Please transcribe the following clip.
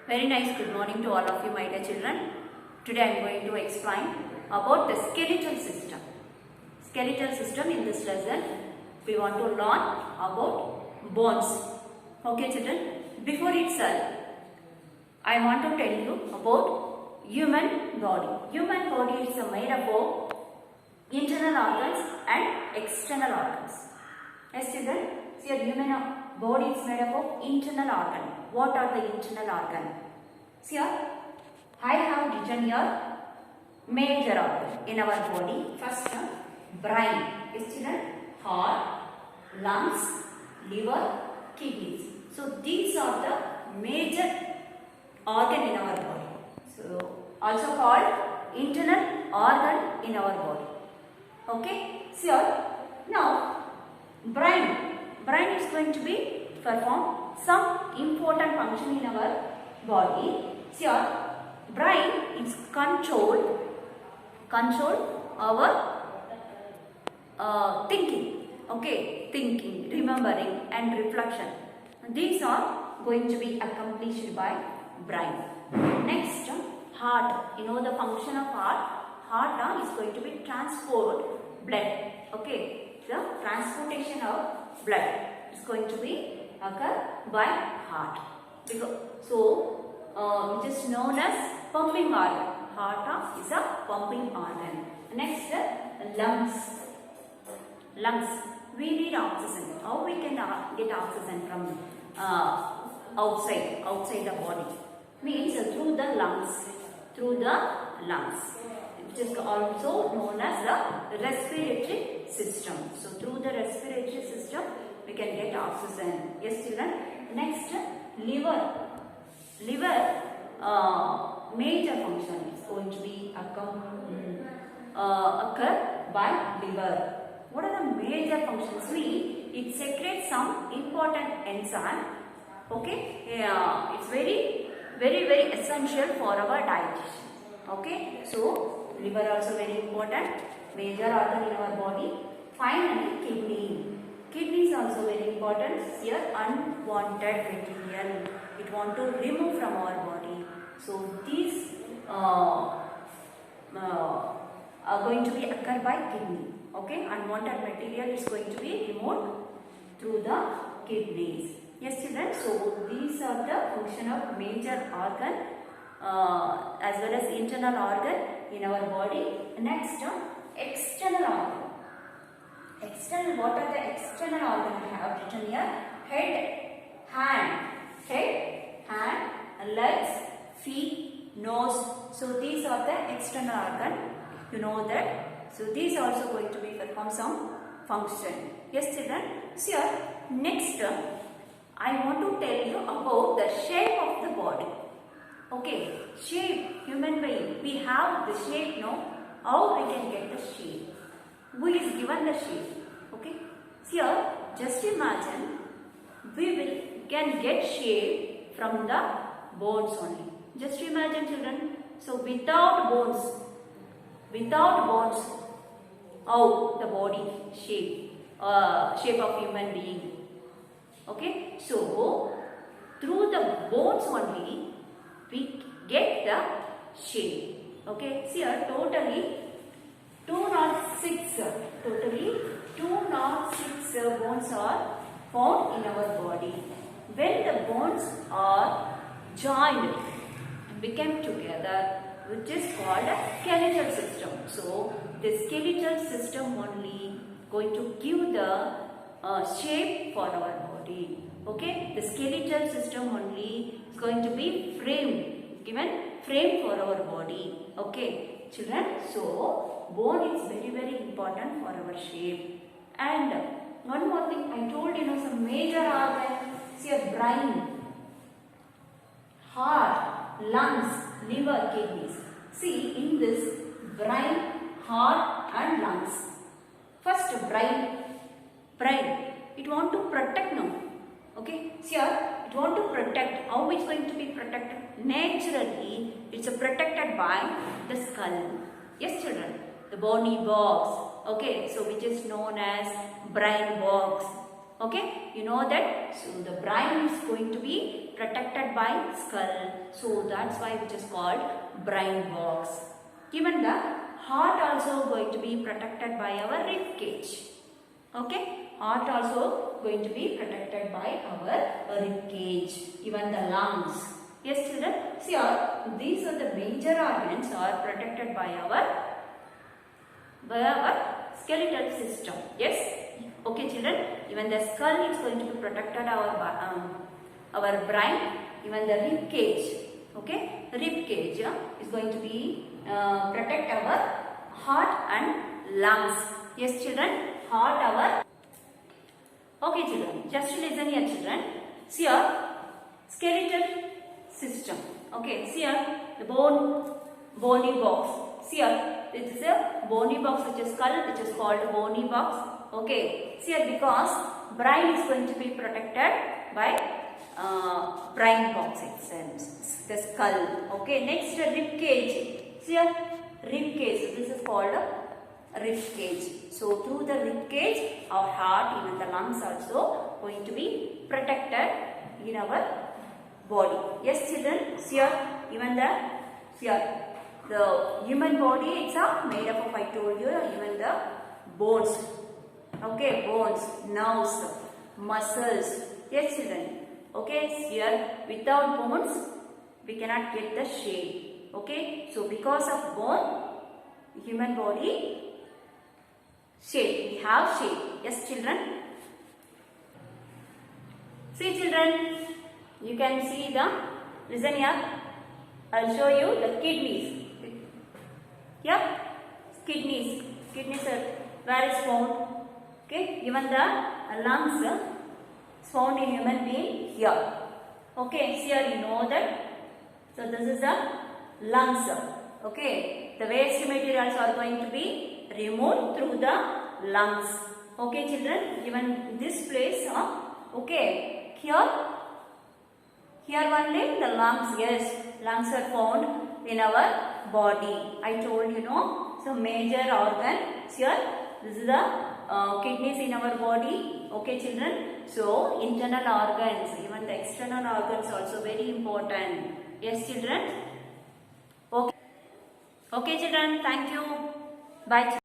Very nice good morning to all of you, my dear children. Today I am going to explain about the skeletal system. Skeletal system in this lesson we want to learn about bones. Okay children, before itself I want to tell you about human body. Human body is made up of internal organs and external organs. Yes children, see your human body is made up of internal organ. What are the internal organ? See here, I have written here major organ in our body. First, brain. Yes children, heart, lungs, liver, kidneys. So these are the major organ in our body. So also called internal organ in our body. Okay, see here, now brain. Brain is going to be perform some important function in our body. See here, brain is control our thinking. Okay, thinking, remembering and reflection. These are going to be accomplished by brain. Next, heart. You know the function of heart. Heart is going to be transport blood. Okay, the transportation of blood is going to be occur by heart. So, it is known as pumping organ. Heart is a pumping organ. Next, lungs. Lungs. We need oxygen. How we can get oxygen from outside the body? Means through the lungs. Through the lungs. It is also known as the respiratory system. So, through the respiratory system, we can get oxygen. Yes, children. Next, liver. Liver major function is going to be occur by liver. What are the major functions? It secretes some important enzyme. Okay, it's very essential for our digestion. Okay, so liver also very important, major organ in our body. Finally, kidney. Kidney is also very important. Here, unwanted material. It want to remove from our body. So these are going to be occur by kidney. Okay, unwanted material is going to be removed through the kidneys. Yes, children. So these are the function of major organ as well as internal organ in our body. Next, external organ. External. What are the external organ? I have written here: head, hand, legs, feet, nose. So these are the external organ. You know that. So these are also going to be perform some function. Yes, children. So here, next, I want to tell you about the shape of the body. Okay, shape, human being. We have the shape. No, how we can get the shape? Who is given the shape? Okay. So here, just imagine we can get shape from the bones only. Just imagine, children. So without bones, how the body shape of human being. Okay. So through the bones only we get the shape. Okay. See here, totally 206 bones are found in our body. When the bones are joined and become together, which is called a skeletal system. So the skeletal system only going to give the shape for our body. Okay, the skeletal system only is going to be given frame for our body. Okay, children. So bone is very important for our shape. And one more thing, I told you some major organ. See your brain, heart, lungs, liver, kidneys. See in this brain, heart and lungs. First brain. It want to protect now. Okay. See here, it want to protect. How it's going to be protected? Naturally, it's protected by the skull. Yes, children. The bony box. Okay, so which is known as brain box. Okay, you know that. So the brain is going to be protected by skull. So that's why which is called brain box. Even the heart also going to be protected by our rib cage. Okay, heart also going to be protected by our rib cage. Even the lungs. Yes, children. See, these are the major organs are protected by our skeletal system. Yes. Okay, children. Even the skull is going to be protected our brain. Even the rib cage. Okay, rib cage is going to be protect our heart and lungs. Yes, children. Heart our. Okay, children. Just listen here, children. See here, skeletal system. Okay, see here the bony box. See here. This is a bony box which is skull, which is called bony box. Okay, see here because brain is going to be protected by brain box itself, the skull. Okay, next rib cage. See here, rib cage. This is called rib cage. So through the rib cage, our heart, even the lungs also going to be protected in our body. Yes, children. See here, even the human body it's made up of, I told you, even the bones. Okay, bones, nerves, muscles. Yes, children. Okay, here without bones we cannot get the shape. Okay, so because of bone, human body shape, we have shape. Yes, children. See, children, you can see the, listen here, I'll show you the kidneys. Yeah, kidneys are where is found. Okay, even the lungs is found in human being here. Okay, here you know that. So this is the lungs. Okay, the waste materials are going to be removed through the lungs. Okay, children, even this place. Okay, here only the lungs. Yes, lungs are found in our body. I told you know. So major organ here. This is the kidneys in our body. Okay, children. So internal organs, even the external organs also very important. Yes, children. Okay. Okay, children. Thank you. Bye.